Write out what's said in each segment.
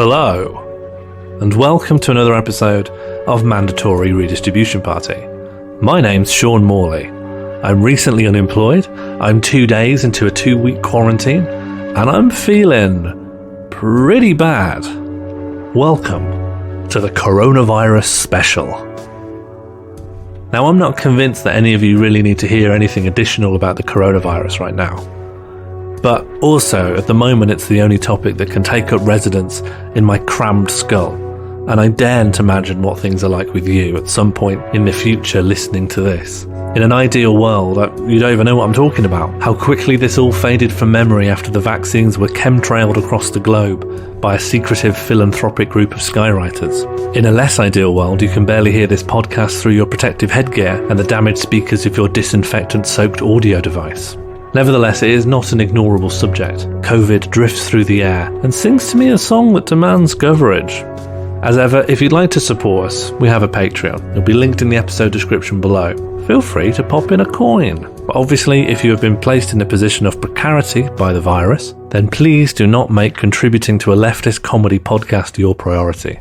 Hello, and welcome to another episode of Mandatory Redistribution Party. My name's Sean Morley. I'm recently unemployed, I'm 2 days into a 2-week quarantine, and I'm feeling pretty bad. Welcome to the coronavirus special. Now, I'm not convinced that any of you really need to hear anything additional about the coronavirus right now. But also, at the moment, it's the only topic that can take up residence in my crammed skull. And I daren't imagine what things are like with you at some point in the future listening to this. In an ideal world, you don't even know what I'm talking about. How quickly this all faded from memory after the vaccines were chemtrailed across the globe by a secretive philanthropic group of skywriters. In a less ideal world, you can barely hear this podcast through your protective headgear and the damaged speakers of your disinfectant-soaked audio device. Nevertheless, it is not an ignorable subject. COVID drifts through the air and sings to me a song that demands coverage. As ever, if you'd like to support us, we have a Patreon. It'll be linked in the episode description below. Feel free to pop in a coin. But obviously, if you have been placed in a position of precarity by the virus, then please do not make contributing to a leftist comedy podcast your priority.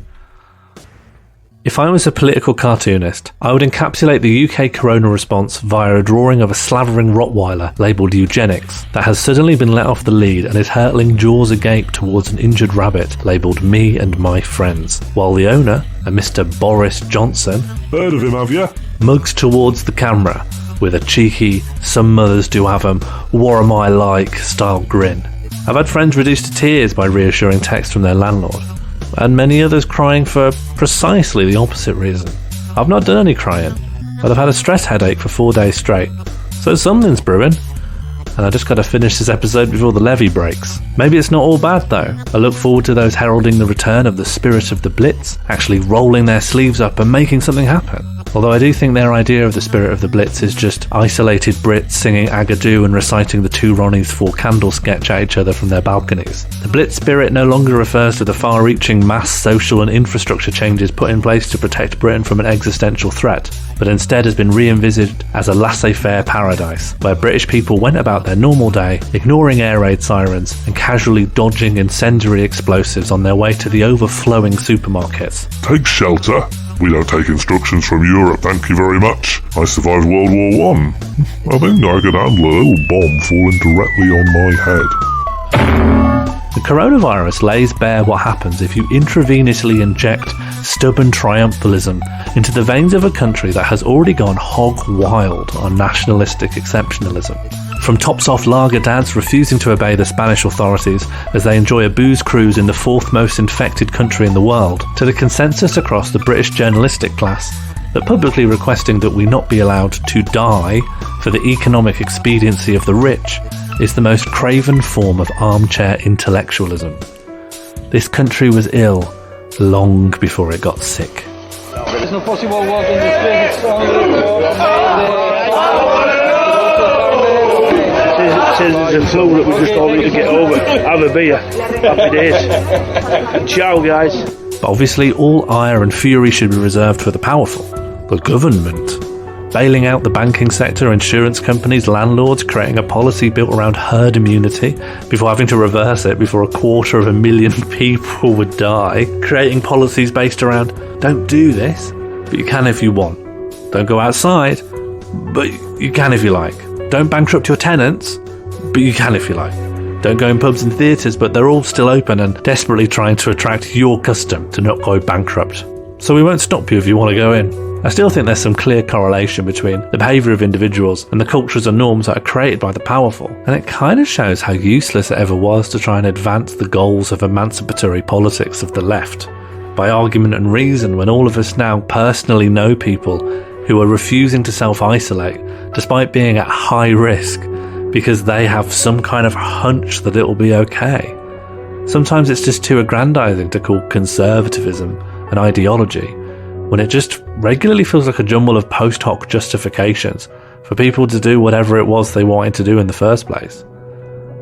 If I was a political cartoonist, I would encapsulate the UK corona response via a drawing of a slavering Rottweiler labelled eugenics that has suddenly been let off the lead and is hurtling jaws agape towards an injured rabbit labelled me and my friends, while the owner, a Mr. Boris Johnson, heard of him, have you? mugs towards the camera with a cheeky, some mothers do have 'em, what am I like style grin. I've had friends reduced to tears by reassuring text from their landlord, and many others crying for precisely the opposite reason. I've not done any crying, but I've had a stress headache for 4 days straight, so something's brewing, and I just gotta finish this episode before the levee breaks. Maybe it's not all bad though. I look forward to those heralding the return of the spirit of the Blitz, actually rolling their sleeves up and making something happen. Although I do think their idea of the spirit of the Blitz is just isolated Brits singing Agadoo and reciting the Two Ronnies Four Candle sketch at each other from their balconies. The Blitz spirit no longer refers to the far-reaching mass social and infrastructure changes put in place to protect Britain from an existential threat, but instead has been re-envisaged as a laissez-faire paradise, where British people went about their normal day, ignoring air raid sirens and casually dodging incendiary explosives on their way to the overflowing supermarkets. Take shelter. We don't take instructions from Europe, thank you very much. I survived World War I. I think I could handle a little bomb falling directly on my head. The coronavirus lays bare what happens if you intravenously inject stubborn triumphalism into the veins of a country that has already gone hog wild on nationalistic exceptionalism. From tops-off lager dads refusing to obey the Spanish authorities as they enjoy a booze cruise in the 4th most infected country in the world, to the consensus across the British journalistic class that publicly requesting that we not be allowed to die for the economic expediency of the rich is the most craven form of armchair intellectualism. This country was ill long before it got sick. There's no possible walk in the street. Says there's a flu that we just all need to get over. Have a beer. Happy days. Ciao, guys. But obviously all ire and fury should be reserved for the powerful. The government. Bailing out the banking sector, insurance companies, landlords, creating a policy built around herd immunity before having to reverse it before 250,000 people would die. Creating policies based around, don't do this, but you can if you want. Don't go outside, but you can if you like. Don't bankrupt your tenants, but you can if you like. Don't go in pubs and theatres, but they're all still open and desperately trying to attract your custom to not go bankrupt. So we won't stop you if you want to go in. I still think there's some clear correlation between the behaviour of individuals and the cultures and norms that are created by the powerful, and it kind of shows how useless it ever was to try and advance the goals of emancipatory politics of the left. By argument and reason, when all of us now personally know people who are refusing to self-isolate despite being at high risk because they have some kind of hunch that it'll be okay. Sometimes it's just too aggrandizing to call conservatism an ideology, when it just regularly feels like a jumble of post hoc justifications for people to do whatever it was they wanted to do in the first place.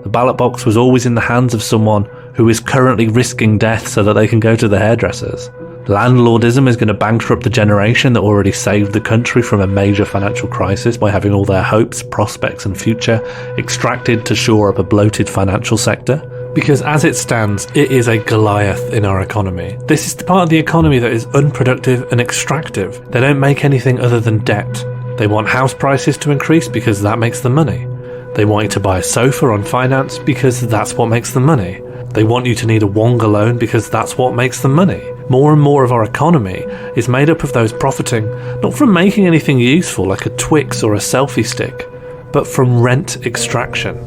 The ballot box was always in the hands of someone who is currently risking death so that they can go to the hairdressers. Landlordism is going to bankrupt the generation that already saved the country from a major financial crisis by having all their hopes, prospects and future extracted to shore up a bloated financial sector. Because as it stands, it is a Goliath in our economy. This is the part of the economy that is unproductive and extractive. They don't make anything other than debt. They want house prices to increase because that makes them money. They want you to buy a sofa on finance because that's what makes them money. They want you to need a Wonga loan because that's what makes them money. More and more of our economy is made up of those profiting not from making anything useful like a Twix or a selfie stick, but from rent extraction.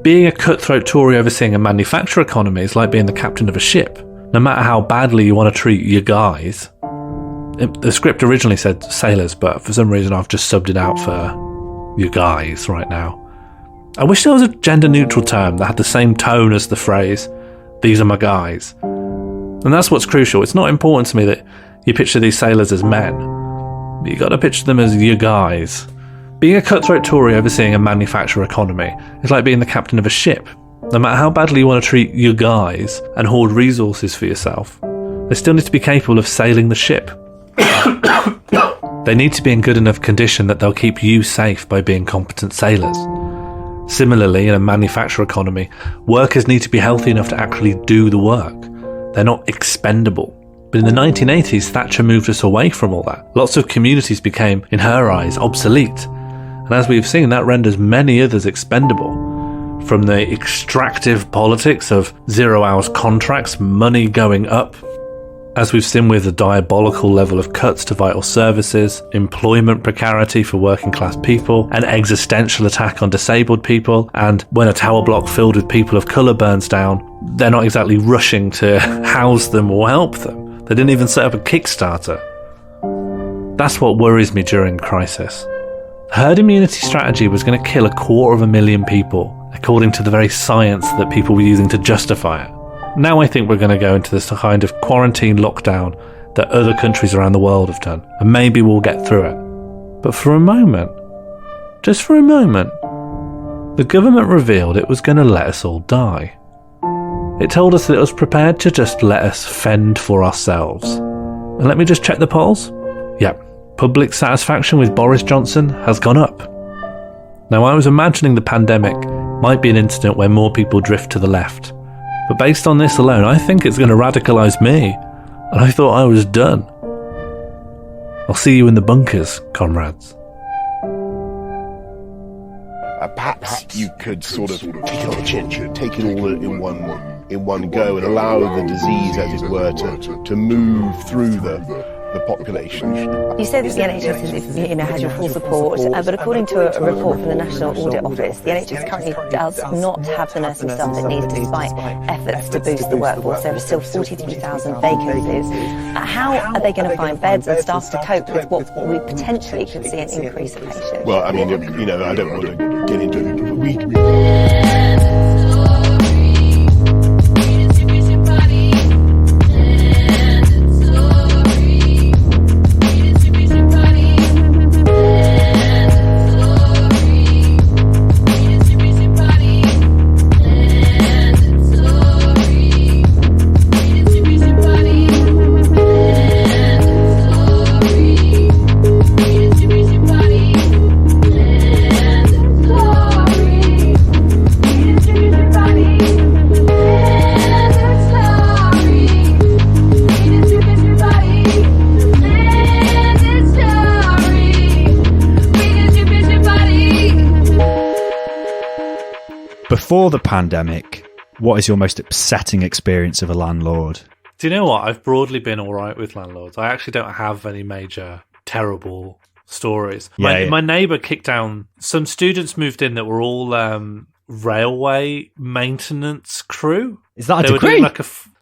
Being a cutthroat Tory overseeing a manufacturer economy is like being the captain of a ship. No matter how badly you want to treat your guys. The script originally said sailors, but for some reason I've just subbed it out for you guys right now. I wish there was a gender-neutral term that had the same tone as the phrase, "These are my guys." And that's what's crucial. It's not important to me that you picture these sailors as men. You got to picture them as you guys. Being a cutthroat Tory overseeing a manufacturer economy is like being the captain of a ship. No matter how badly you want to treat you guys and hoard resources for yourself, they still need to be capable of sailing the ship. They need to be in good enough condition that they'll keep you safe by being competent sailors. Similarly, in a manufacturer economy, workers need to be healthy enough to actually do the work. They're not expendable. But in the 1980s, Thatcher moved us away from all that. Lots of communities became, in her eyes, obsolete. And as we've seen, that renders many others expendable. From the extractive politics of 0 hours contracts, money going up, as we've seen with the diabolical level of cuts to vital services, employment precarity for working class people, an existential attack on disabled people, and when a tower block filled with people of colour burns down, they're not exactly rushing to house them or help them. They didn't even set up a Kickstarter. That's what worries me during crisis. The herd immunity strategy was going to kill 250,000 people, according to the very science that people were using to justify it. Now I think we're going to go into this kind of quarantine lockdown that other countries around the world have done, and maybe we'll get through it. But for a moment, just for a moment, the government revealed it was going to let us all die. It told us that it was prepared to just let us fend for ourselves. And let me just check the polls. Yep, public satisfaction with Boris Johnson has gone up. Now I was imagining the pandemic might be an incident where more people drift to the left. But based on this alone, I think it's going to radicalise me. And I thought I was done. I'll see you in the bunkers, comrades. Perhaps you could sort of take it on the chin, take it all in one go, and allow the disease, as it were, to move through the population. You say that the NHS has your full support, but according to a report from the National Audit Office, the NHS currently does not have the nursing staff it needs despite efforts to boost the workforce. There are still 43,000 vacancies. How are they going to find beds and staff to cope with what we potentially could see an increase of patients? Well, I mean, I don't want to get into it. Before the pandemic, what is your most upsetting experience of a landlord? Do you know what? I've broadly been alright with landlords. I actually don't have any major terrible stories. My neighbour kicked down, some students moved in that were all railway maintenance crew. Is that a degree?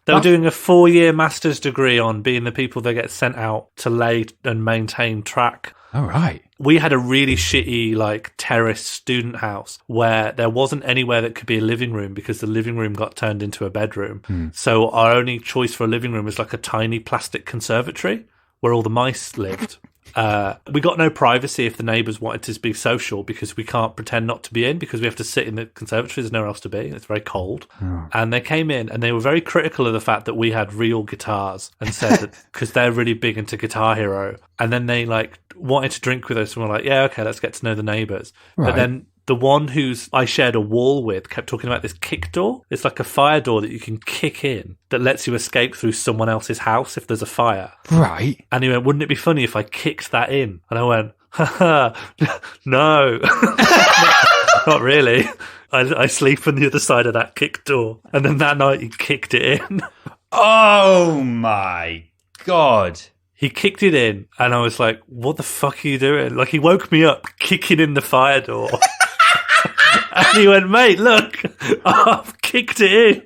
They were doing a 4-year master's degree on being the people that get sent out to lay and maintain track. All right. We had a really shitty, terrace student house where there wasn't anywhere that could be a living room because the living room got turned into a bedroom. So our only choice for a living room was like a tiny plastic conservatory where all the mice lived. We got no privacy if the neighbours wanted to be social because we can't pretend not to be in because we have to sit in the conservatory. There's nowhere else to be. It's very cold. Oh. And they came in and they were very critical of the fact that we had real guitars and said that because they're really big into Guitar Hero. And then they wanted to drink with us and we're like, yeah, okay, let's get to know the neighbours. Right. But then the one I shared a wall with kept talking about this kick door. It's like a fire door that you can kick in that lets you escape through someone else's house if there's a fire. Right. And he went, wouldn't it be funny if I kicked that in? And I went, haha, no, not really. I sleep on the other side of that kick door. And then that night he kicked it in. Oh my God. He kicked it in, and I was like, what the fuck are you doing? Like, he woke me up kicking in the fire door. And he went, mate, look, I've kicked it in.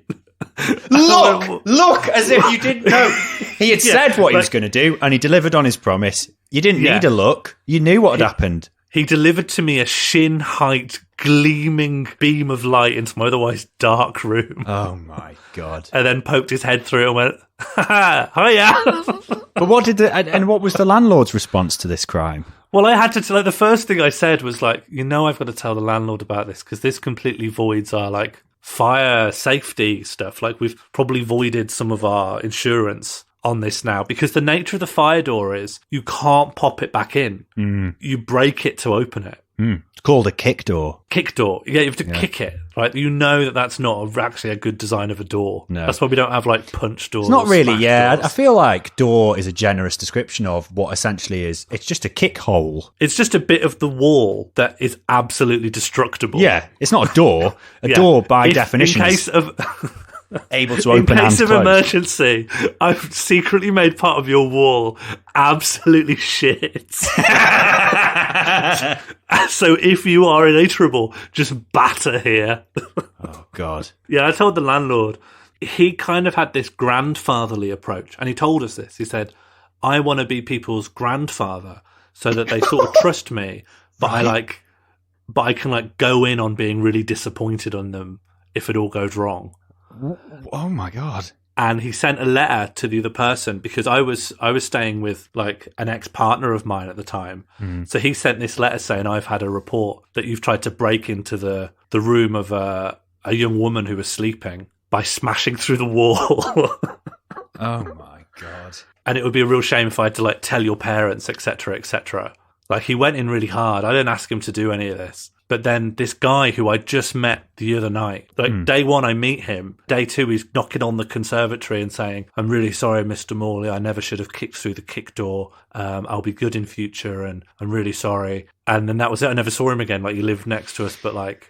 Look, as if you didn't know. He had said what he was going to do, and he delivered on his promise. You didn't need a look. You knew what had happened. He delivered to me a shin-height, gleaming beam of light into my otherwise dark room. Oh, my God. And then poked his head through and went, hiya. But what was the landlord's response to this crime? Well, I had to, the first thing I said was like, I've got to tell the landlord about this because this completely voids our, fire safety stuff. Like, we've probably voided some of our insurance on this now because the nature of the fire door is you can't pop it back in. You break it to open it. It's called a kick door. Kick door. Yeah, you have to kick it, right? You know that's not actually a good design of a door. No. That's why we don't have punch doors. It's not really, doors. I feel like door is a generous description of what essentially is. It's just a kick hole. It's just a bit of the wall that is absolutely destructible. Yeah, it's not a door. A door by definition in case of able to open in and case of close. Emergency, I've secretly made part of your wall absolutely shit. So if you are in a trouble, just batter here. Oh, God. Yeah, I told the landlord. He kind of had this grandfatherly approach, and he told us this. He said, I want to be people's grandfather so that they sort of trust me, but I can go in on being really disappointed on them if it all goes wrong. Oh my God. And he sent a letter to the other person because I was staying with an ex-partner of mine at the time. So he sent this letter saying, I've had a report that you've tried to break into the room of a young woman who was sleeping by smashing through the wall. Oh my God. And it would be a real shame if I had to tell your parents, etc., etc. He went in really hard. I didn't ask him to do any of this. But then this guy who I just met the other night, day one, I meet him. Day two, he's knocking on the conservatory and saying, I'm really sorry, Mr. Morley. I never should have kicked through the kick door. I'll be good in future and I'm really sorry. And then that was it. I never saw him again. He lived next to us, but what?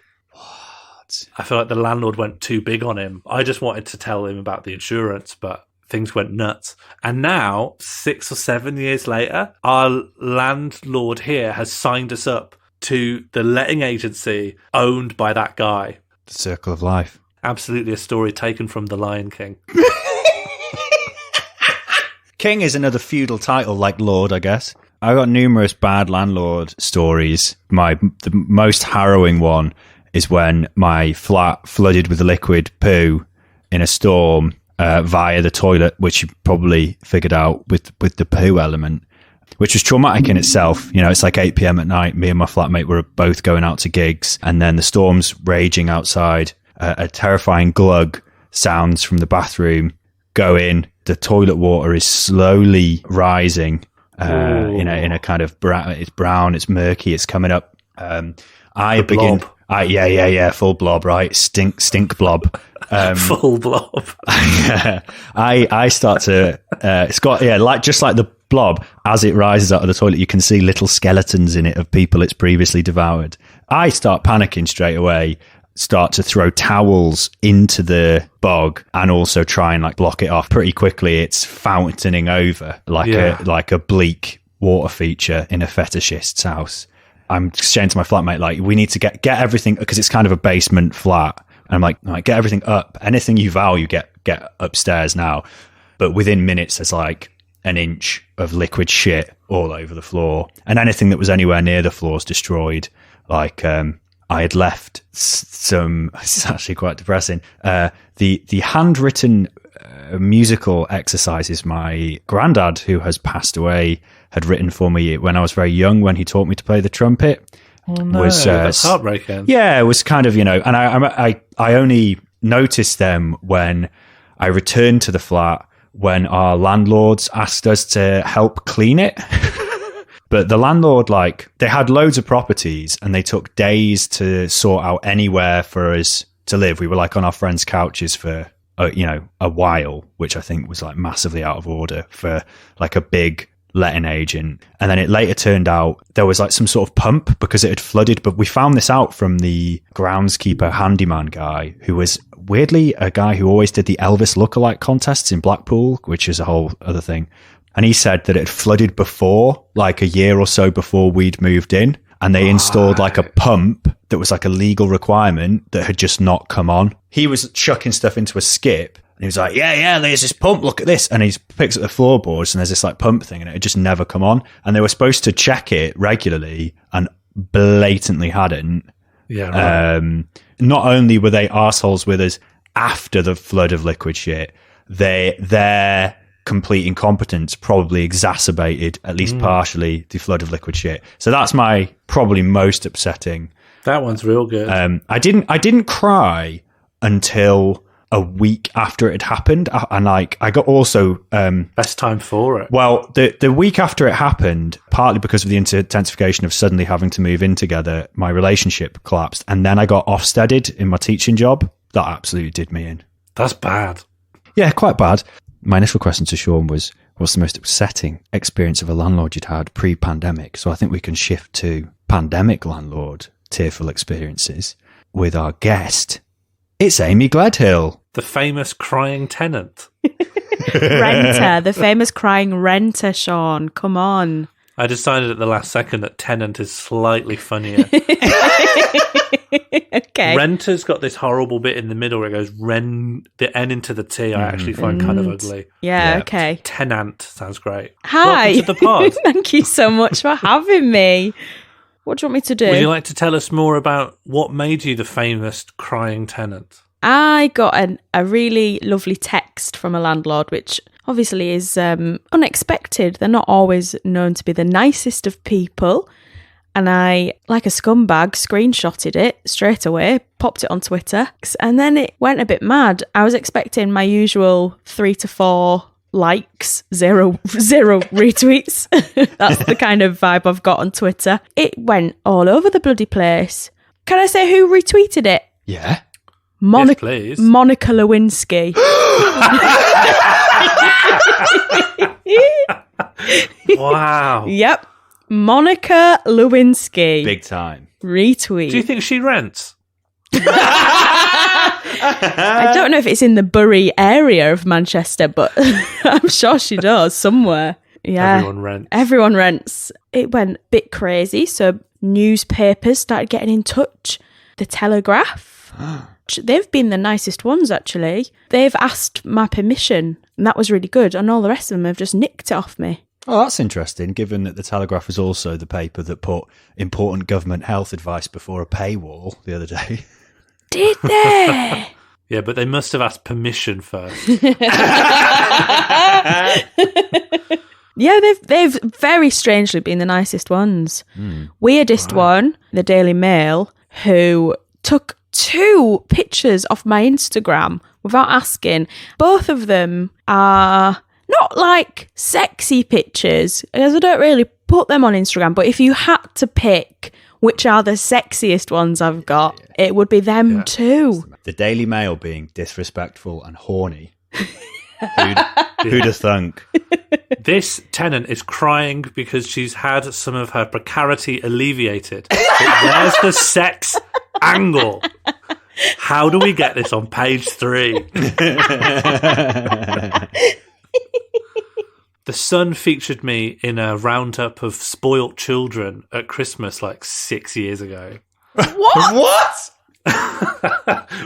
I feel like the landlord went too big on him. I just wanted to tell him about the insurance, but things went nuts. And now, 6 or 7 years later, our landlord here has signed us up to the letting agency owned by that guy. The circle of life. Absolutely a story taken from The Lion King. King is another feudal title like Lord, I guess. I got numerous bad landlord stories. The most harrowing one is when my flat flooded with liquid poo in a storm via the toilet, which you probably figured out with the poo element, which was traumatic in itself. It's 8 p.m. at night. Me and my flatmate were both going out to gigs, and then the storm's raging outside. A terrifying glug sounds from the bathroom. Go in. The toilet water is slowly rising in a kind of it's brown, it's murky, it's coming up. Full blob, right? Stink blob. Full blob. I start to it's got just like the blob, as it rises out of the toilet, you can see little skeletons in it of people it's previously devoured. I start panicking straight away, start to throw towels into the bog and also try and block it off. Pretty quickly it's fountaining over like a bleak water feature in a fetishist's house. I'm saying to my flatmate, we need to get everything, because it's kind of a basement flat. And I'm like, get everything up. Anything you value, get upstairs now. But within minutes, there's an inch of liquid shit all over the floor. And anything that was anywhere near the floor is destroyed. I had left some, it's actually quite depressing, the handwritten musical exercises my granddad, who has passed away, had written for me when I was very young, when he taught me to play the trumpet. Oh no, that's heartbreaking. Yeah, it was kind of, and I only noticed them when I returned to the flat, when our landlords asked us to help clean it. But the landlord, like, they had loads of properties and they took days to sort out anywhere for us to live. We were like on our friends' couches for, a while, which I think was like massively out of order for like a big letting agent. And then it later turned out there was like some sort of pump because it had flooded. But we found this out from the groundskeeper handyman guy, who was weirdly a guy who always did the Elvis lookalike contests in Blackpool, which is a whole other thing. And he said that it had flooded before, like a year or so before we'd moved in. And they installed like a pump that was like a legal requirement that had just not come on. He was chucking stuff into a skip and he was like, yeah, there's this pump, look at this. And he picks up the floorboards and there's this like pump thing and it had just never come on. And they were supposed to check it regularly and blatantly hadn't. Yeah. Right. Not only were they arseholes with us after the flood of liquid shit, their complete incompetence probably exacerbated, at least partially, the flood of liquid shit. So that's my probably most upsetting. That one's real good. I didn't cry until a week after it had happened, and like I got also best time for it. Well, the week after it happened, partly because of the intensification of suddenly having to move in together, my relationship collapsed, and then I got offsteaded in my teaching job. That absolutely did me in. That's bad. Yeah, quite bad. My initial question to Sean was, what's the most upsetting experience of a landlord you'd had pre-pandemic? So I think we can shift to pandemic landlord tearful experiences with our guest. It's Amy Gledhill. The famous crying tenant. Renter, the famous crying renter, Sean. Come on. I decided at the last second that tenant is slightly funnier. Okay. Renter's got this horrible bit in the middle where it goes the N into the T. I actually find kind of ugly. Yeah, okay. Tenant sounds great. Hi. Welcome to the pod. Thank you so much for having me. What do you want me to do? Would you like to tell us more about what made you the famous crying tenant? I got a really lovely text from a landlord, which obviously is unexpected. They're not always known to be the nicest of people. And I, like a scumbag, screenshotted it straight away, popped it on Twitter, and then it went a bit mad. I was expecting my usual 3 to 4 likes, zero retweets. That's the kind of vibe I've got on Twitter. It went all over the bloody place. Can I say who retweeted it? Yeah. Yes, please. Monica Lewinsky. Wow. Yep. Monica Lewinsky. Big time. Retweet. Do you think she rents? I don't know if it's in the Bury area of Manchester, but I'm sure she does somewhere. Yeah. Everyone rents. It went a bit crazy. So newspapers started getting in touch. The Telegraph. They've been the nicest ones, actually. They've asked my permission, and that was really good. And all the rest of them have just nicked it off me. Oh, that's interesting, given that the Telegraph was also the paper that put important government health advice before a paywall the other day. Did they? Yeah, but they must have asked permission first. Yeah, they've very strangely been the nicest ones. Weirdest one, the Daily Mail, who took 2 pictures off my Instagram without asking. Both of them are not like sexy pictures, because I don't really put them on Instagram, but if you had to pick which are the sexiest ones I've got, it would be them too. The Daily Mail being disrespectful and horny. Who'd have thunk? This tenant is crying because she's had some of her precarity alleviated. But where's the sex angle? How do we get this on page 3? The Sun featured me in a roundup of spoilt children at Christmas like 6 years ago. What?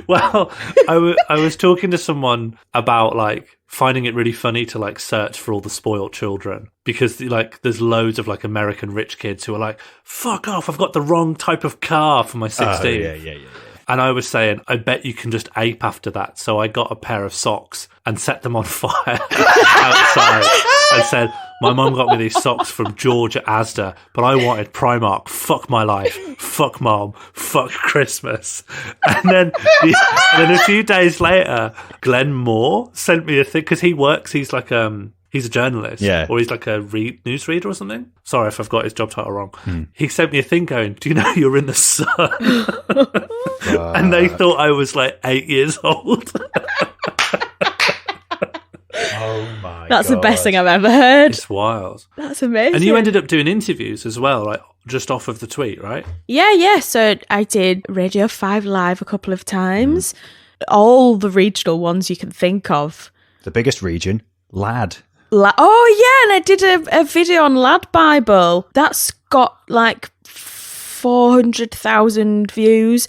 Well, I was talking to someone about like finding it really funny to like search for all the spoilt children, because like there's loads of like American rich kids who are like, fuck off, I've got the wrong type of car for my 16th. Oh, yeah. And I was saying, I bet you can just ape after that. So I got a pair of socks and set them on fire outside and said, my mum got me these socks from George at Asda, but I wanted Primark. Fuck my life. Fuck mom. Fuck Christmas. And then a few days later, Glenn Moore sent me a thing, because he's like He's a journalist. Yeah. Or he's like a newsreader or something. Sorry if I've got his job title wrong. He sent me a thing going, do you know you're in the Sun? And they thought I was like 8 years old. Oh my That's the best thing I've ever heard. It's wild. That's amazing. And you ended up doing interviews as well, like just off of the tweet, right? Yeah. So I did Radio 5 Live a couple of times. All the regional ones you can think of. The biggest region, Lad. Oh, yeah, and I did a video on Lad Bible. That's got like 400,000 views.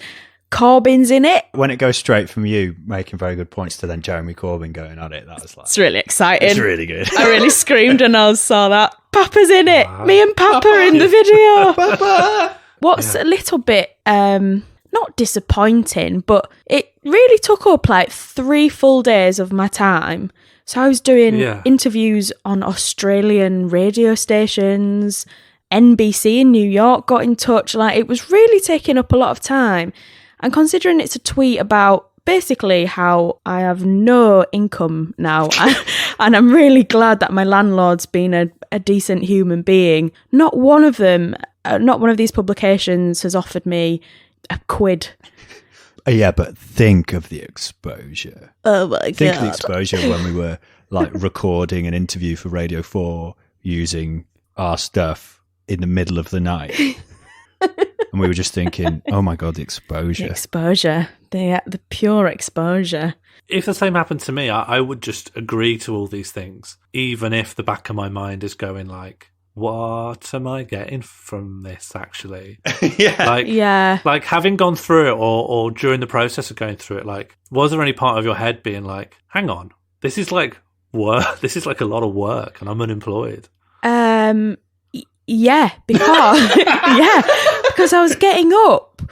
Corbyn's in it. When it goes straight from you making very good points to then Jeremy Corbyn going at it, that was like... It's really exciting. It's really good. I really screamed and I saw that. Papa's in it. Me and Papa in the video. Papa. What's a little bit... not disappointing, but it really took up like 3 full days of my time. So I was doing interviews on Australian radio stations, NBC in New York got in touch. Like, it was really taking up a lot of time. And considering it's a tweet about basically how I have no income now, and I'm really glad that my landlord's been a decent human being, not one of these publications has offered me a quid. Yeah, but think of the exposure. Oh my God. Think of the exposure when we were like recording an interview for Radio 4 using our stuff in the middle of the night. And we were just thinking, oh my God, the exposure. The exposure. The pure exposure. If the same happened to me, I would just agree to all these things, even if the back of my mind is going like, what am I getting from this, actually? Like having gone through it or during the process of going through it, like, was there any part of your head being like, hang on, this is like work. This is like a lot of work and I'm unemployed. Yeah, because I was getting up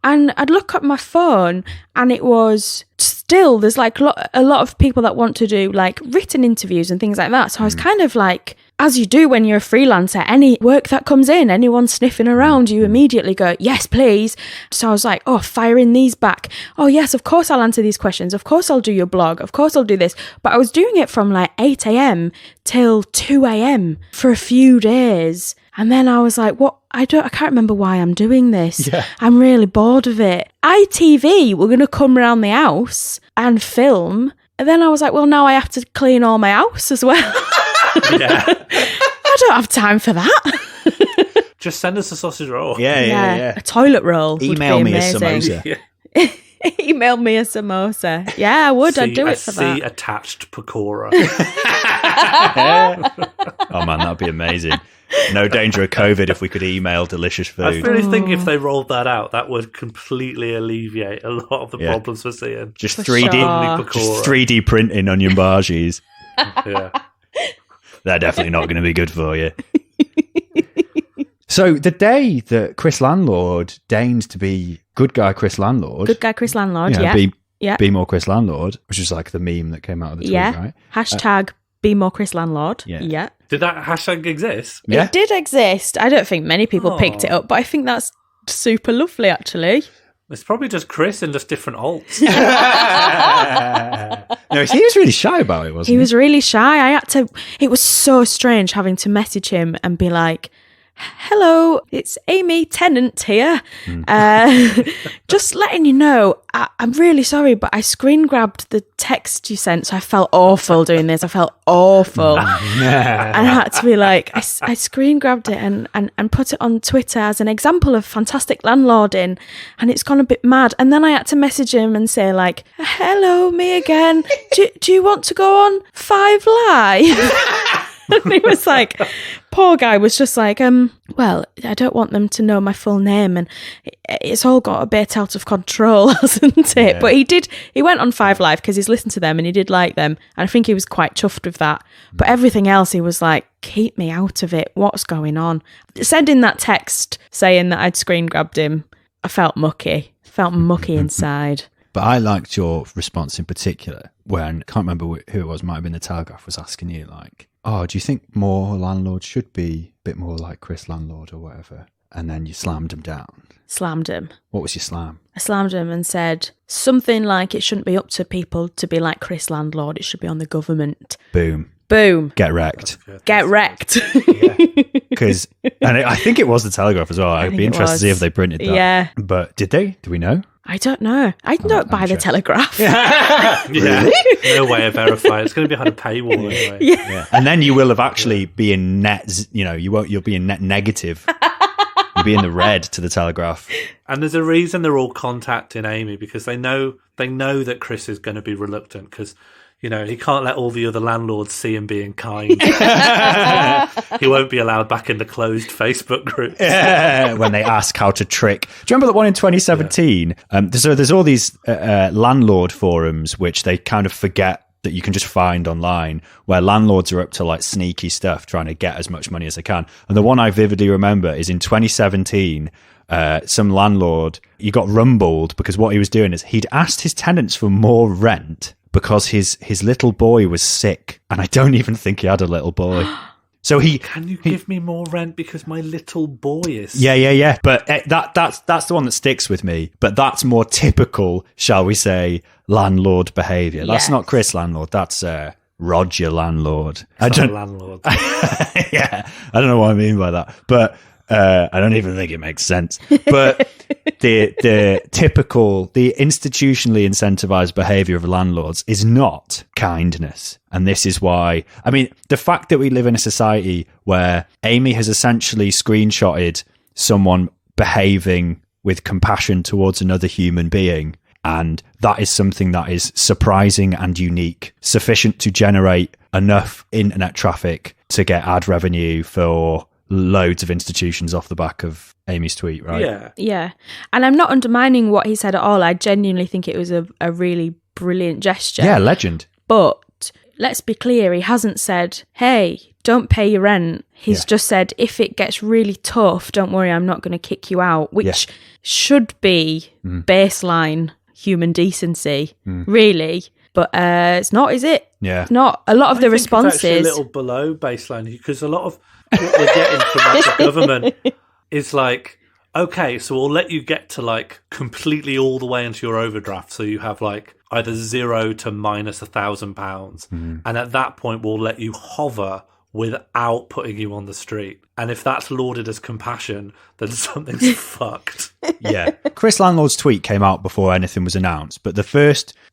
and I'd look at my phone and it was still, there's like a lot of people that want to do like written interviews and things like that. So I was kind of like, as you do when you're a freelancer, any work that comes in, anyone sniffing around, you immediately go, yes, please. So I was like, oh, firing these back. Oh, yes, of course I'll answer these questions. Of course I'll do your blog. Of course I'll do this. But I was doing it from like 8 a.m. till 2 a.m. for a few days. And then I was like, what? I can't remember why I'm doing this. Yeah. I'm really bored of it. ITV were going to come around the house and film. And then I was like, well, now I have to clean all my house as well. Yeah. I don't have time for that. Just send us a sausage roll. Yeah. A toilet roll. Email me a amazing. samosa. Email me a samosa. Yeah, I would. I'd do it for that. Attached pakora. Oh man, that'd be amazing. No danger of COVID if we could email delicious food. I really think if they rolled that out, that would completely alleviate a lot of the problems we're seeing. Just 3D printing onion bhajis. Yeah. They're definitely not going to be good for you. So the day that Chris Landlord deigned to be good guy Chris Landlord. Good guy Chris Landlord, yeah. Be more Chris Landlord, which is like the meme that came out of the tweet, right? Hashtag be more Chris Landlord. Yeah. Did that hashtag exist? Yeah. It did exist. I don't think many people picked it up, but I think that's super lovely, actually. It's probably just Chris and just different alts. No, he was really shy about it, wasn't he? He was really shy. It was so strange having to message him and be like, hello, it's Amy Tenant here. Just letting you know, I'm really sorry, but I screen grabbed the text you sent, so I felt awful doing this. I felt awful. And I had to be like, I screen grabbed it and put it on Twitter as an example of fantastic landlording, and it's gone a bit mad. And then I had to message him and say like, hello, me again. Do you want to go on 5 Live? And he was like, poor guy was just like, well, I don't want them to know my full name, and it's all got a bit out of control, hasn't it? Yeah. But he went on 5 Live because he's listened to them and he did like them, and I think he was quite chuffed with that. But everything else, he was like, keep me out of it. What's going on? Sending that text saying that I'd screen grabbed him, I felt mucky inside. But I liked your response in particular when, I can't remember who it was, might have been the Telegraph, was asking you like, oh, do you think more landlords should be a bit more like Chris Landlord or whatever? And then you slammed him down. Slammed him. What was your slam? I slammed him and said something like, it shouldn't be up to people to be like Chris Landlord. It should be on the government. Boom. Boom. Get wrecked. Get wrecked. Because, I think it was the Telegraph as well. I'd be interested to see if they printed that. Yeah. But did they? Do we know? I don't know. I don't buy the Telegraph. Yeah. No way of verifying. It's going to be behind a paywall anyway. Yeah. And then you will have actually be in net, you'll be in net negative. You'll be in the red to the Telegraph. And there's a reason they're all contacting Amy, because they know that Chris is going to be reluctant, because he can't let all the other landlords see him being kind. He won't be allowed back in the closed Facebook group. When they ask how to trick. Do you remember that one in 2017? So there's all these landlord forums which they kind of forget that you can just find online, where landlords are up to like sneaky stuff trying to get as much money as they can. And the one I vividly remember is in 2017, some landlord, he got rumbled because what he was doing is he'd asked his tenants for more rent because his little boy was sick. And I don't even think he had a little boy. So Can you give me more rent because my little boy is sick? Yeah. But that's the one that sticks with me. But that's more typical, shall we say, landlord behaviour. That's not Chris Landlord. That's Roger Landlord. Landlord. Yeah, I don't know what I mean by that. But I don't even think it makes sense. But the typical, the institutionally incentivized behavior of landlords is not kindness. And this is why, the fact that we live in a society where Amy has essentially screenshotted someone behaving with compassion towards another human being, and that is something that is surprising and unique, sufficient to generate enough internet traffic to get ad revenue for loads of institutions off the back of Amy's tweet, right? Yeah. And I'm not undermining what he said at all. I genuinely think it was a really brilliant gesture. Yeah, legend. But let's be clear, he hasn't said, hey, don't pay your rent. He's just said, if it gets really tough, don't worry, I'm not going to kick you out, which should be baseline human decency, really. But it's not, is it? Yeah. Not. A lot of the It's responses... actually a little below baseline, because a lot of what we're getting from the government is like, okay, so we'll let you get to like completely all the way into your overdraft, so you have like either 0 to minus £1,000, and at that point we'll let you hover without putting you on the street. And if that's lauded as compassion, then something's fucked. Yeah. Chris Landlord's tweet came out before anything was announced, but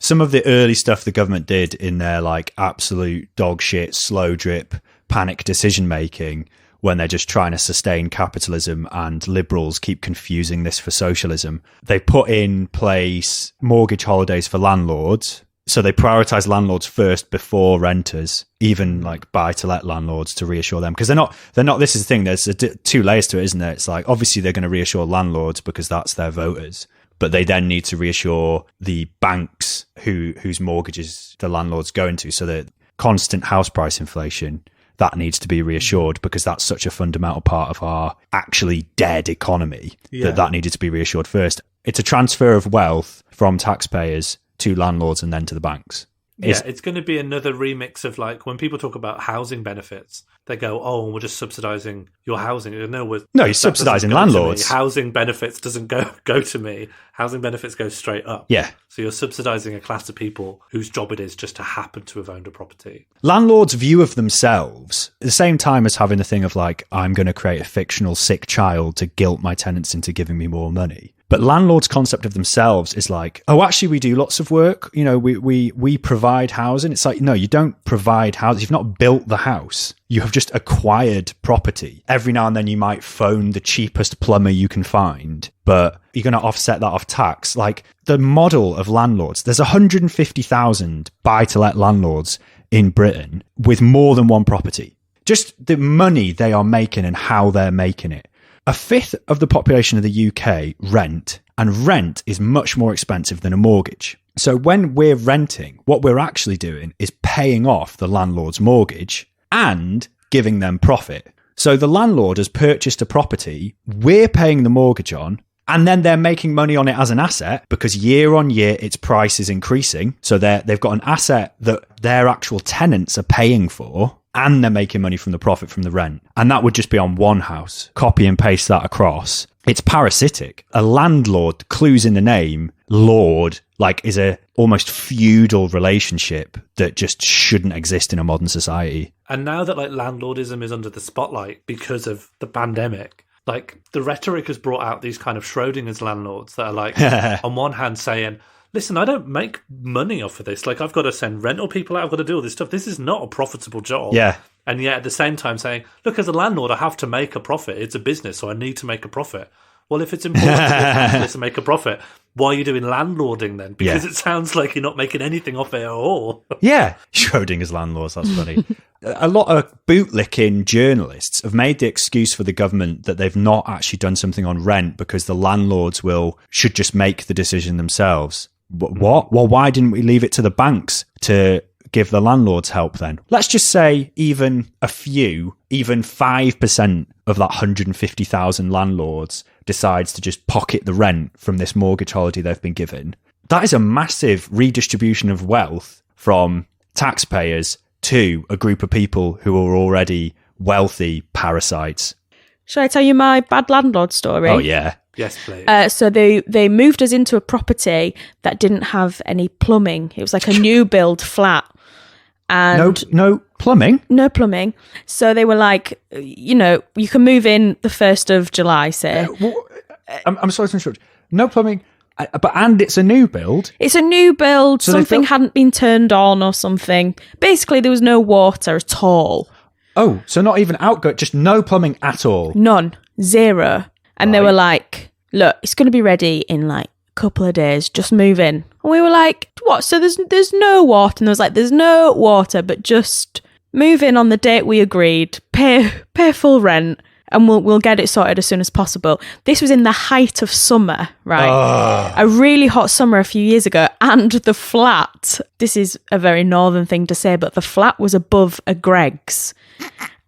some of the early stuff the government did in their like absolute dog shit, slow drip, panic decision making, when they're just trying to sustain capitalism and liberals keep confusing this for socialism, they put in place mortgage holidays for landlords. So they prioritize landlords first before renters, even like buy-to-let landlords, to reassure them. Because they're not, this is the thing, there's two layers to it, isn't there? It's like, obviously they're going to reassure landlords because that's their voters, but they then need to reassure the banks whose mortgages the landlords go into. So that constant house price inflation, that needs to be reassured, because that's such a fundamental part of our actually dead economy, that needed to be reassured first. It's a transfer of wealth from taxpayers to landlords and then to the banks. It's going to be another remix of like when people talk about housing benefits, they go, "Oh, we're just subsidising your housing." No, you're subsidising landlords. Housing benefits doesn't go to me. Housing benefits go straight up. Yeah. So you're subsidising a class of people whose job it is just to happen to have owned a property. Landlords' view of themselves, at the same time as having the thing of like, I'm going to create a fictional sick child to guilt my tenants into giving me more money. But landlords' concept of themselves is like, oh, actually, we do lots of work. We provide housing. It's like, no, you don't provide housing. You've not built the house. You have just acquired property. Every now and then you might phone the cheapest plumber you can find, but you're going to offset that off tax. Like the model of landlords, there's 150,000 buy-to-let landlords in Britain with more than one property. Just the money they are making and how they're making it. A fifth of the population of the UK rent, and rent is much more expensive than a mortgage. So when we're renting, what we're actually doing is paying off the landlord's mortgage and giving them profit. So the landlord has purchased a property, we're paying the mortgage on, and then they're making money on it as an asset because year on year its price is increasing. So they've got an asset that their actual tenants are paying for, and they're making money from the profit from the rent. And that would just be on one house. Copy and paste that across. it's parasitic. A landlord, clues in the name, lord, like is a almost feudal relationship that just shouldn't exist in a modern society. And now that like landlordism is under the spotlight because of the pandemic, like the rhetoric has brought out these kind of Schrodinger's landlords that are like, on one hand saying, listen, I don't make money off of this. Like, I've got to send rental people out. I've got to do all this stuff. This is not a profitable job. Yeah. And yet at the same time saying, look, as a landlord, I have to make a profit. It's a business, so I need to make a profit. Well, if it's important to make a profit, why are you doing landlording then? Because it sounds like you're not making anything off it at all. Yeah. Schrodinger's landlords, that's funny. A lot of bootlicking journalists have made the excuse for the government that they've not actually done something on rent because the landlords should just make the decision themselves. What? Well, why didn't we leave it to the banks to give the landlords help then? Let's just say even 5% of that 150,000 landlords decides to just pocket the rent from this mortgage holiday they've been given. That is a massive redistribution of wealth from taxpayers to a group of people who are already wealthy parasites. Shall I tell you my bad landlord story? Oh, yeah. Yes, please. So they moved us into a property that didn't have any plumbing. It was like a new build flat. And no plumbing? No plumbing. So they were like, you can move in the 1st of July, say. I'm sorry to interrupt. No plumbing, and it's a new build? It's a new build. So something hadn't been turned on or something. Basically, there was no water at all. Oh, so not even just no plumbing at all? None. Zero. And they were like, look, it's going to be ready in like a couple of days. Just move in. And we were like, what? So there's no water. And there was like, there's no water, but just move in on the date we agreed. Pay full rent, and we'll get it sorted as soon as possible. This was in the height of summer, right? A really hot summer a few years ago. And the flat, this is a very northern thing to say, but the flat was above a Greggs.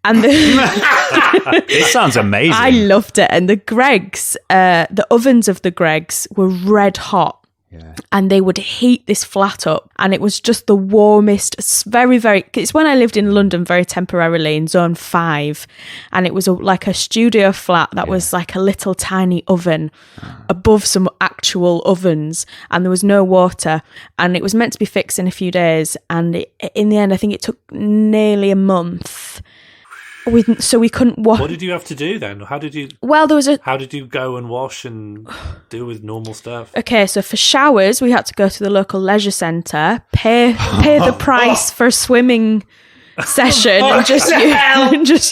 And This sounds amazing. I loved it. And the Greggs, the ovens of the Greggs were red hot. Yeah. And they would heat this flat up, and it was just the warmest, very, very, it's when I lived in London very temporarily in zone 5, and it was like a studio flat that was like a little tiny oven above some actual ovens, and there was no water, and it was meant to be fixed in a few days, and in the end I think it took nearly a month. So we couldn't wash. What did you have to do then? How did you? Well, How did you go and wash and deal with normal stuff? Okay, so for showers, we had to go to the local leisure centre, pay the price for a swimming session, and just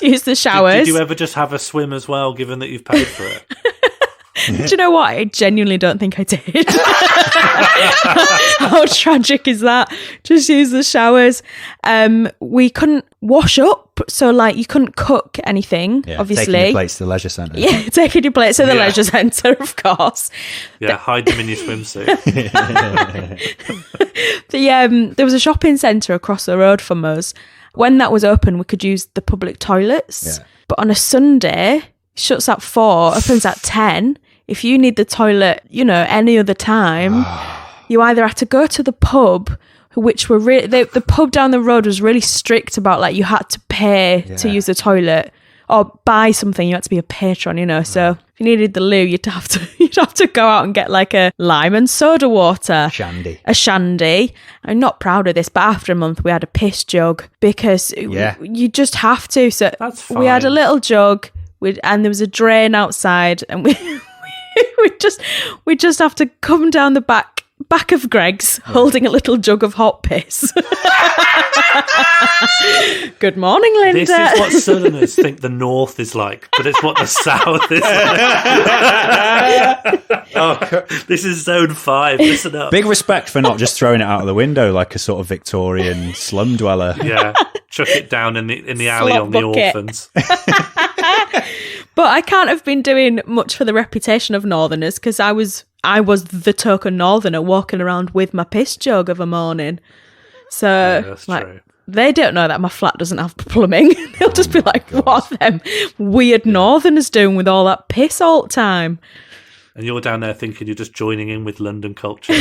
use the showers. Did you ever just have a swim as well, given that you've paid for it? Do you know what? I genuinely don't think I did. How tragic is that? Just use the showers. We couldn't wash up, so like you couldn't cook anything, obviously. Taking your plates to the leisure centre. Yeah, taking your plates to the leisure centre, of course. Yeah, hide them in your swimsuit. There was a shopping centre across the road from us. When that was open, we could use the public toilets. Yeah. But on a Sunday, it shuts at 4, opens at 10. If you need the toilet, any other time, you either had to go to the pub, which were the pub down the road was really strict about like you had to pay to use the toilet or buy something. You had to be a patron, So if you needed the loo, you'd have to go out and get like a lime and soda water, a shandy. I'm not proud of this, but after a month we had a piss jug because you just have to. So we had a little jug. And there was a drain outside, and we just have to come down the back of Greg's holding a little jug of hot piss. Good morning, Linda. This is what Southerners think the North is like, but it's what the South is like. This is Zone 5. Listen up. Big respect for not just throwing it out of the window like a sort of Victorian slum dweller. Yeah, chuck it down in the alley Slop on bucket. the orphans. But I can't have been doing much for the reputation of Northerners because I was the token Northerner walking around with my piss jug of a morning. So true. They don't know that my flat doesn't have plumbing. They'll just be like, what are them weird Northerners doing with all that piss all the time? And you're down there thinking you're just joining in with London culture.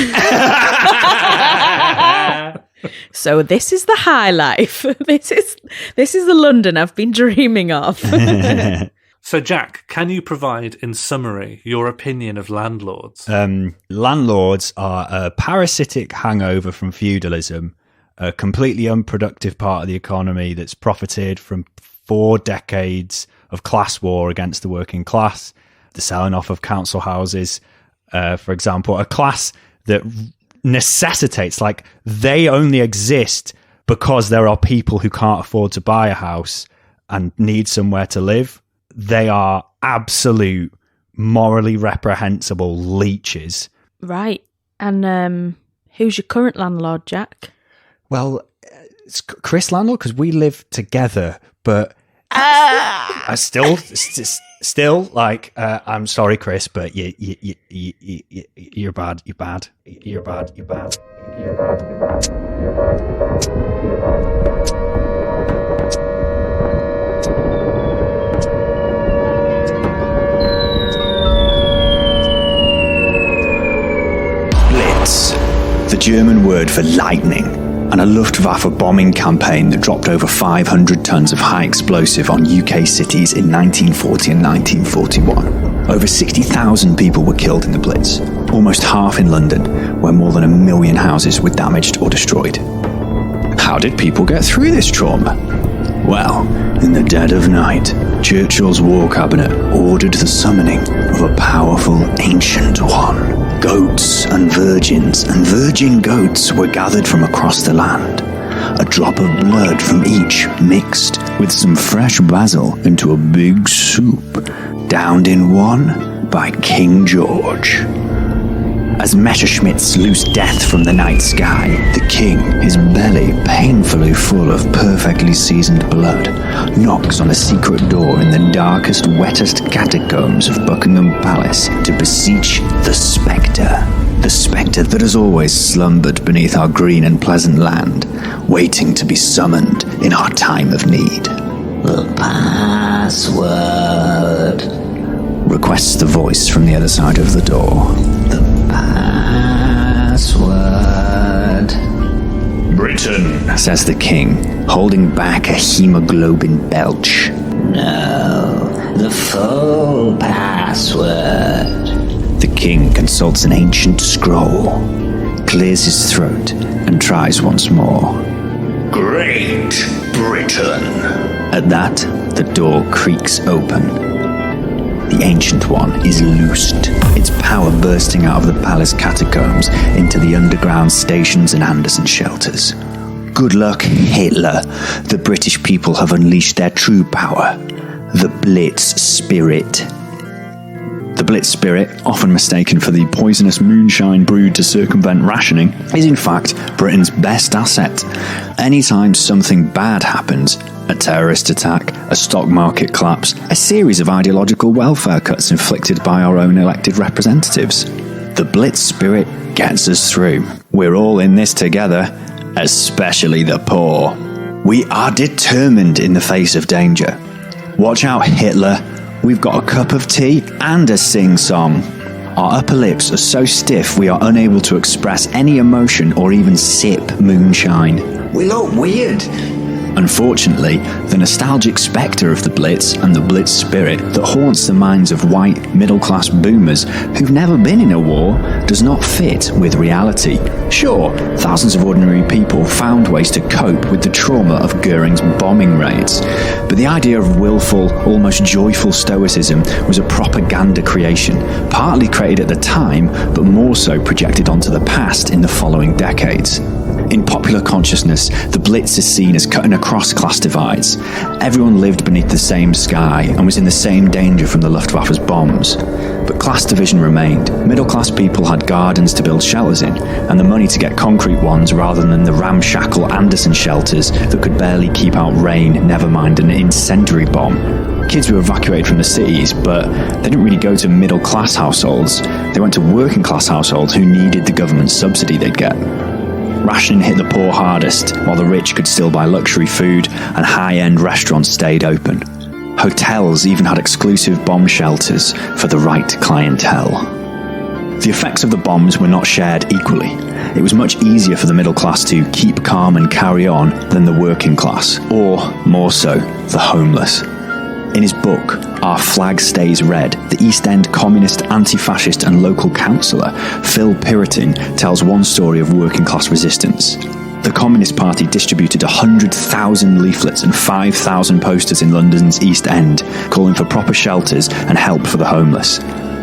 So this is the high life. This is the London I've been dreaming of. So, Jack, can you provide, in summary, your opinion of landlords? Landlords are a parasitic hangover from feudalism, a completely unproductive part of the economy that's profited from 4 decades of class war against the working class, the selling off of council houses, for example, a class that necessitates, like, they only exist because there are people who can't afford to buy a house and need somewhere to live. They are absolute, morally reprehensible leeches. Right. And who's your current landlord, Jack? Well, it's Chris landlord because we live together, but I still like. I'm sorry, Chris, but you're bad. You're bad. You're bad. You're bad. You're bad. Blitz, the German word for lightning, and a Luftwaffe bombing campaign that dropped over 500 tons of high explosive on UK cities in 1940 and 1941. Over 60,000 people were killed in the Blitz, almost half in London, where more than 1 million houses were damaged or destroyed. How did people get through this trauma? Well, in the dead of night, Churchill's war cabinet ordered the summoning of a powerful ancient one. Goats and virgin goats were gathered from across the land. A drop of blood from each mixed with some fresh basil into a big soup, downed in one by King George. As Messerschmitts loose death from the night sky, the king, his belly painfully full of perfectly seasoned blood, knocks on a secret door in the darkest, wettest catacombs of Buckingham Palace to beseech the spectre. The spectre that has always slumbered beneath our green and pleasant land, waiting to be summoned in our time of need. The password, requests the voice from the other side of the door. The password. Britain, says the king, holding back a hemoglobin belch. No, the full password. The king consults an ancient scroll, clears his throat, and tries once more. Great Britain. At that, the door creaks open. The Ancient One is loosed, its power bursting out of the palace catacombs into the underground stations and Anderson shelters. Good luck, Hitler. The British people have unleashed their true power, the Blitz Spirit. The Blitz Spirit, often mistaken for the poisonous moonshine brewed to circumvent rationing, is in fact Britain's best asset. Anytime something bad happens, a terrorist attack, a stock market collapse, a series of ideological welfare cuts inflicted by our own elected representatives, the Blitz Spirit gets us through. We're all in this together, especially the poor. We are determined in the face of danger. Watch out, Hitler. We've got a cup of tea and a sing-song. Our upper lips are so stiff we are unable to express any emotion or even sip moonshine. We look weird. Unfortunately, the nostalgic spectre of the Blitz and the Blitz spirit that haunts the minds of white, middle-class boomers who've never been in a war does not fit with reality. Sure, thousands of ordinary people found ways to cope with the trauma of Goering's bombing raids, but the idea of willful, almost joyful stoicism was a propaganda creation, partly created at the time, but more so projected onto the past in the following decades. In popular consciousness, the Blitz is seen as cutting across class divides. Everyone lived beneath the same sky and was in the same danger from the Luftwaffe's bombs. But class division remained. Middle-class people had gardens to build shelters in, and the money to get concrete ones rather than the ramshackle Anderson shelters that could barely keep out rain, never mind an incendiary bomb. Kids were evacuated from the cities, but they didn't really go to middle-class households. They went to working-class households who needed the government subsidy they'd get. Rationing hit the poor hardest, while the rich could still buy luxury food and high-end restaurants stayed open. Hotels even had exclusive bomb shelters for the right clientele. The effects of the bombs were not shared equally. It was much easier for the middle class to keep calm and carry on than the working class, or, more so, the homeless. In his book, Our Flag Stays Red, the East End communist, anti-fascist and local councillor Phil Piritin tells one story of working class resistance. The Communist Party distributed 100,000 leaflets and 5,000 posters in London's East End, calling for proper shelters and help for the homeless.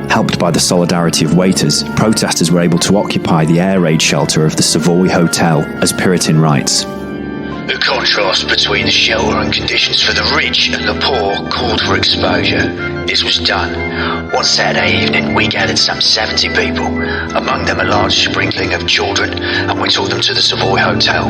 Helped by the solidarity of waiters, protesters were able to occupy the air raid shelter of the Savoy Hotel, as Piritin writes. The contrast between the shelter and conditions for the rich and the poor called for exposure. This was done. One Saturday evening, we gathered some 70 people, among them a large sprinkling of children, and we took them to the Savoy Hotel.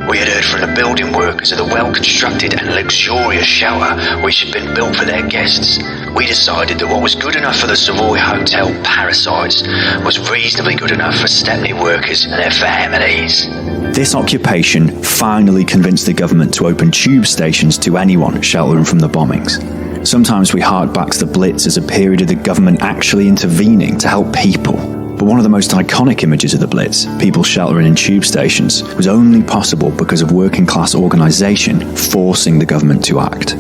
We had heard from the building workers of the well-constructed and luxurious shelter which had been built for their guests. We decided that what was good enough for the Savoy Hotel parasites was reasonably good enough for Stepney workers and their families. This occupation finally convinced the government to open tube stations to anyone sheltering from the bombings. Sometimes we hark back to the Blitz as a period of the government actually intervening to help people. But one of the most iconic images of the Blitz, people sheltering in tube stations, was only possible because of working class organisation forcing the government to act.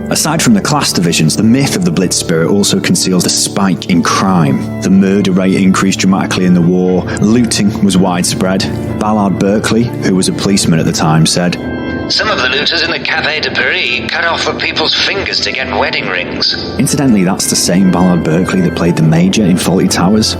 Aside from the class divisions, the myth of the Blitz spirit also conceals the spike in crime. The murder rate increased dramatically in the war, looting was widespread. Ballard Berkeley, who was a policeman at the time, said, Some of the looters in the Café de Paris cut off people's fingers to get wedding rings. Incidentally, that's the same Ballard Berkeley that played the Major in Fawlty Towers.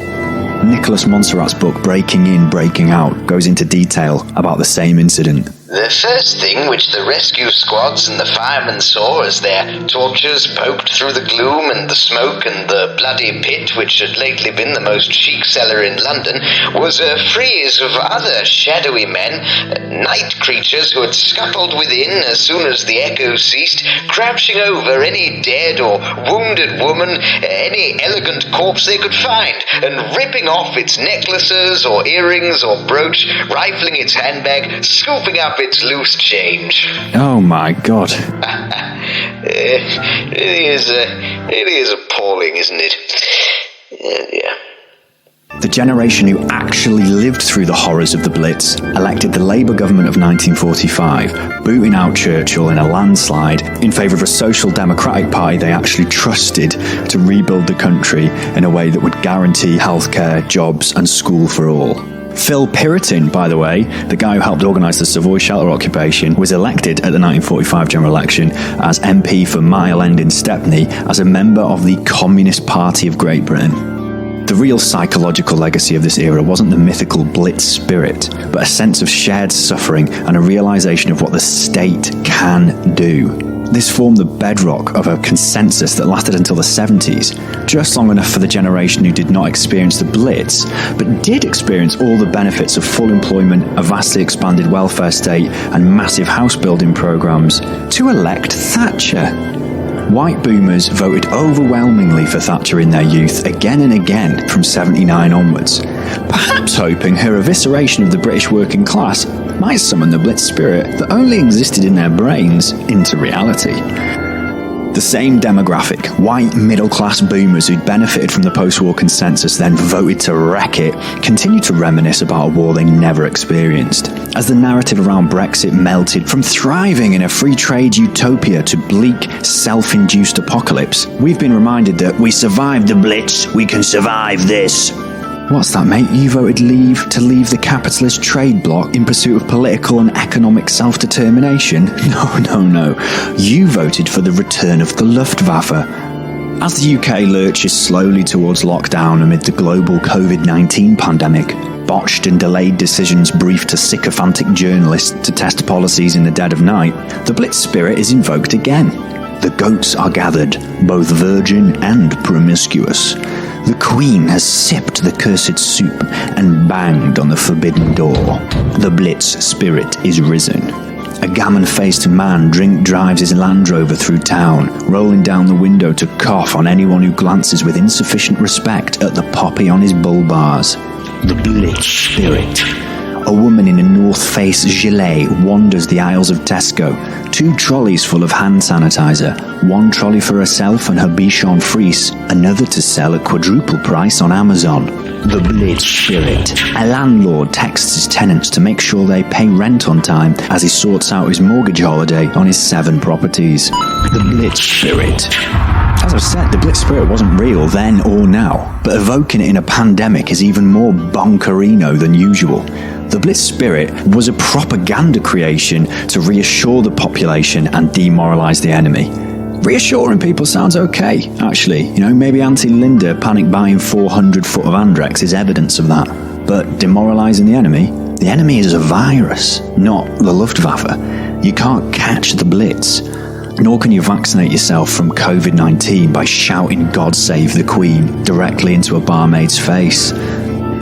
Nicholas Montserrat's book Breaking In, Breaking Out goes into detail about the same incident. The first thing which the rescue squads and the firemen saw as their torches poked through the gloom and the smoke and the bloody pit which had lately been the most chic cellar in London was a frieze of other shadowy men, night creatures who had scuffled within as soon as the echo ceased, crouching over any dead or wounded woman, any elegant corpse they could find, and ripping off its necklaces or earrings or brooch, rifling its handbag, scooping up its loose change. Oh my god. It is appalling, isn't it? Yeah. The generation who actually lived through the horrors of the Blitz elected the Labour government of 1945, booting out Churchill in a landslide in favour of a social democratic party they actually trusted to rebuild the country in a way that would guarantee healthcare, jobs and school for all. Phil Piritin, by the way, the guy who helped organise the Savoy shelter occupation, was elected at the 1945 general election as MP for Mile End in Stepney as a member of the Communist Party of Great Britain. The real psychological legacy of this era wasn't the mythical Blitz spirit, but a sense of shared suffering and a realisation of what the state can do. This formed the bedrock of a consensus that lasted until the 70s, just long enough for the generation who did not experience the Blitz, but did experience all the benefits of full employment, a vastly expanded welfare state, and massive house building programmes, to elect Thatcher. White boomers voted overwhelmingly for Thatcher in their youth again and again from 79 onwards, perhaps hoping her evisceration of the British working class might summon the Blitz spirit that only existed in their brains into reality. The same demographic, white middle-class boomers who'd benefited from the post-war consensus then voted to wreck it, continue to reminisce about a war they never experienced. As the narrative around Brexit melted from thriving in a free trade utopia to bleak, self-induced apocalypse, we've been reminded that we survived the Blitz, we can survive this. What's that, mate? You voted leave to leave the capitalist trade bloc in pursuit of political and economic self-determination? No. You voted for the return of the Luftwaffe. As the UK lurches slowly towards lockdown amid the global COVID-19 pandemic, botched and delayed decisions briefed to sycophantic journalists to test policies in the dead of night, the Blitz spirit is invoked again. The goats are gathered, both virgin and promiscuous. The Queen has sipped the cursed soup and banged on the forbidden door. The Blitz spirit is risen. A gammon-faced man drives his Land Rover through town, rolling down the window to cough on anyone who glances with insufficient respect at the poppy on his bull bars. The Blitz spirit. A woman in a North Face gilet wanders the aisles of Tesco. 2 trolleys full of hand sanitizer. 1 trolley for herself and her Bichon Frise. Another to sell at quadruple price on Amazon. The Blitz Spirit. A landlord texts his tenants to make sure they pay rent on time as he sorts out his mortgage holiday on his 7 properties. The Blitz Spirit. As I've said, the Blitz Spirit wasn't real then or now, but evoking it in a pandemic is even more bonkerino than usual. The Blitz Spirit was a propaganda creation to reassure the population and demoralise the enemy. Reassuring people sounds okay, actually. Maybe Auntie Linda panic buying 400 foot of Andrex is evidence of that. But demoralising the enemy is a virus, not the Luftwaffe. You can't catch the Blitz. Nor can you vaccinate yourself from COVID-19 by shouting "God save the Queen" directly into a barmaid's face.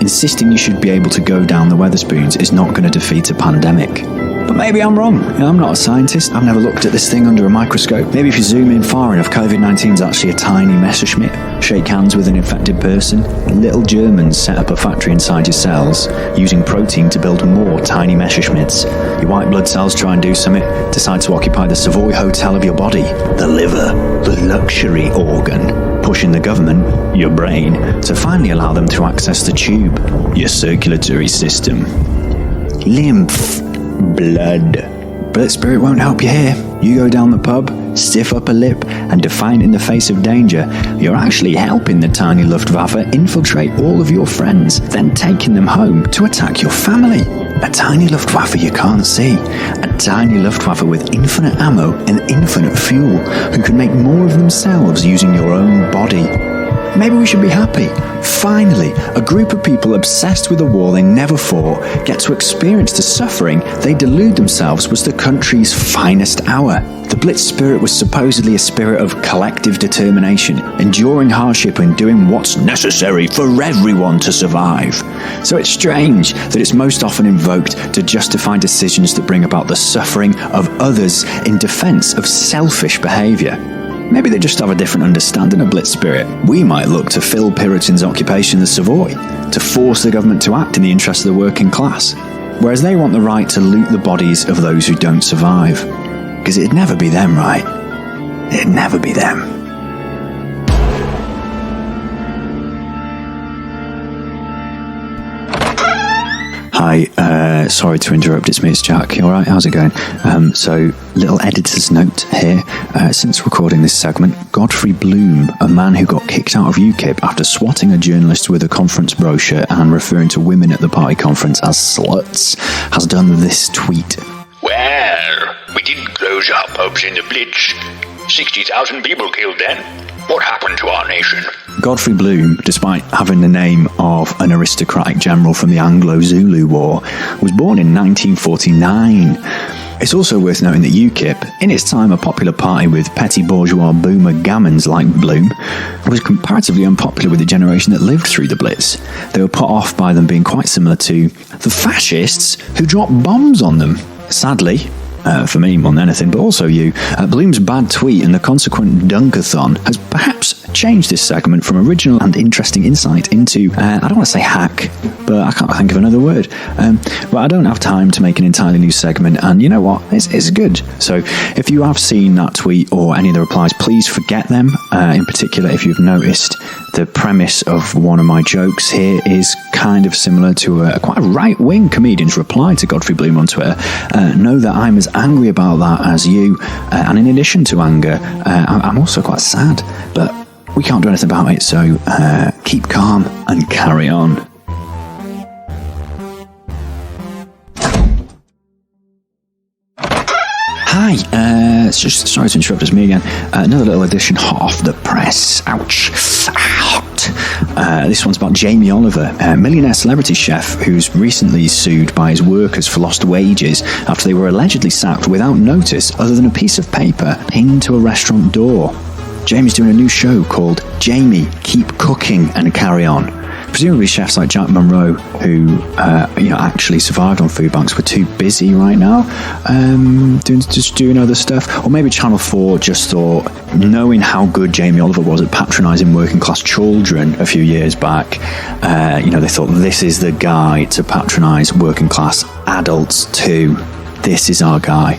Insisting you should be able to go down the Wetherspoons is not going to defeat a pandemic. But maybe I'm wrong. I'm not a scientist. I've never looked at this thing under a microscope. Maybe if you zoom in far enough, COVID-19 is actually a tiny Messerschmitt. Shake hands with an infected person. Little Germans set up a factory inside your cells, using protein to build more tiny Messerschmitts. Your white blood cells try and do something, decide to occupy the Savoy Hotel of your body. The liver, the luxury organ, pushing the government, your brain, to finally allow them to access the tube, your circulatory system. Lymph. Blood. Blitz Spirit won't help you here. You go down the pub, stiff upper lip, and defiant in the face of danger, you're actually helping the tiny Luftwaffe infiltrate all of your friends, then taking them home to attack your family. A tiny Luftwaffe you can't see. A tiny Luftwaffe with infinite ammo and infinite fuel, who can make more of themselves using your own body. Maybe we should be happy. Finally, a group of people obsessed with a war they never fought get to experience the suffering they delude themselves was the country's finest hour. The Blitz Spirit was supposedly a spirit of collective determination, enduring hardship and doing what's necessary for everyone to survive. So it's strange that it's most often invoked to justify decisions that bring about the suffering of others in defense of selfish behavior. Maybe they just have a different understanding of Blitz Spirit. We might look to Phil Puritan's occupation of the Savoy, to force the government to act in the interest of the working class, whereas they want the right to loot the bodies of those who don't survive. Because it'd never be them, right? It'd never be them. Hi, sorry to interrupt, it's me, it's Jack. You alright? How's it going? So, little editor's note here. Since recording this segment, Godfrey Bloom, a man who got kicked out of UKIP after swatting a journalist with a conference brochure and referring to women at the party conference as sluts, has done this tweet. Well, we didn't close our pubs in the Blitz. 60,000 people killed then. What happened to our nation? Godfrey Bloom, despite having the name of an aristocratic general from the Anglo-Zulu War, was born in 1949. It's also worth noting that UKIP, in its time a popular party with petty bourgeois boomer gammons like Bloom, was comparatively unpopular with the generation that lived through the Blitz. They were put off by them being quite similar to the fascists who dropped bombs on them. Sadly, for me more than anything, but also you, Bloom's bad tweet and the consequent dunkathon has perhaps changed this segment from original and interesting insight into, I don't want to say hack, but I can't think of another word. But I don't have time to make an entirely new segment, and you know what? It's good. So if you have seen that tweet or any of the replies, please forget them. In particular, if you've noticed, the premise of one of my jokes here is kind of similar to quite a right-wing comedian's reply to Godfrey Bloom on Twitter. Know that I'm as angry about that as you, and in addition to anger, I'm also quite sad, but we can't do anything about it, so keep calm and carry on. Hi, just sorry to interrupt, it's me again. Another little edition hot off the press. Ouch. Hot. This one's about Jamie Oliver, a millionaire celebrity chef who's recently sued by his workers for lost wages after they were allegedly sacked without notice other than a piece of paper pinned to a restaurant door. Jamie's doing a new show called Jamie, Keep Cooking and Carry On. presumably chefs like Jack Monroe, who actually survived on food banks, were too busy right now doing other stuff. Or maybe Channel 4 just thought, knowing how good Jamie Oliver was at patronising working class children a few years back, they thought this is the guy to patronise working class adults too. This is our guy.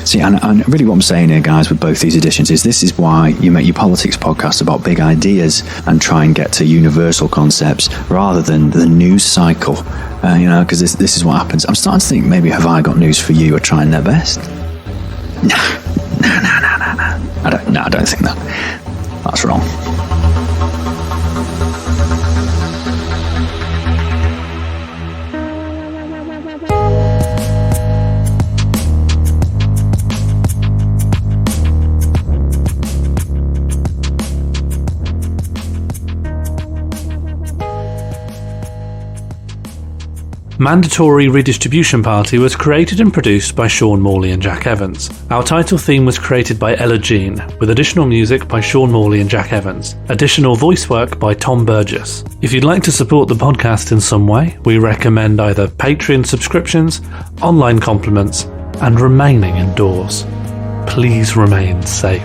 See, and really what I'm saying here, guys, with both these editions is this is why you make your politics podcast about big ideas and try and get to universal concepts rather than the news cycle, because this is what happens. I'm starting to think maybe Have I Got News For You are trying their best. Nah. I don't think that. That's wrong. Mandatory Redistribution Party was created and produced by Sean Morley and Jack Evans. Our title theme was created by Ella Jean, with additional music by Sean Morley and Jack Evans. Additional voice work by Tom Burgess. If you'd like to support the podcast in some way, we recommend either Patreon subscriptions, online compliments, and remaining indoors. Please remain safe.